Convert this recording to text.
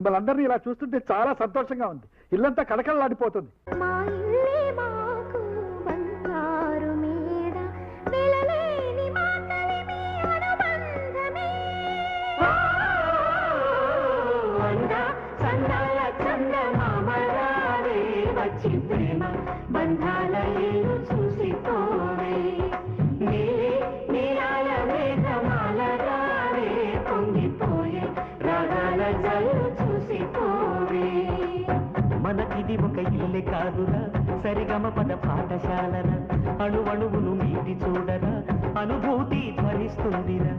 మనందరినీ ఇలా చూస్తుంటే చాలా సంతోషంగా ఉంది. ఇల్లంతా కడకడలాడిపోతుంది. ప్రేమ బంధాల ఏలు చూసిపోవే నీలాల మేఘమాల రావే పొంగిపోయే రాగాల జల్లు చూసిపోవే. మనకిది ఒక ఇల్లే కాదురా సరిగమ పద పాఠశాలన అణువణువును మీటి చూడరా అనుభూతి ధ్వనిస్తుందిరా.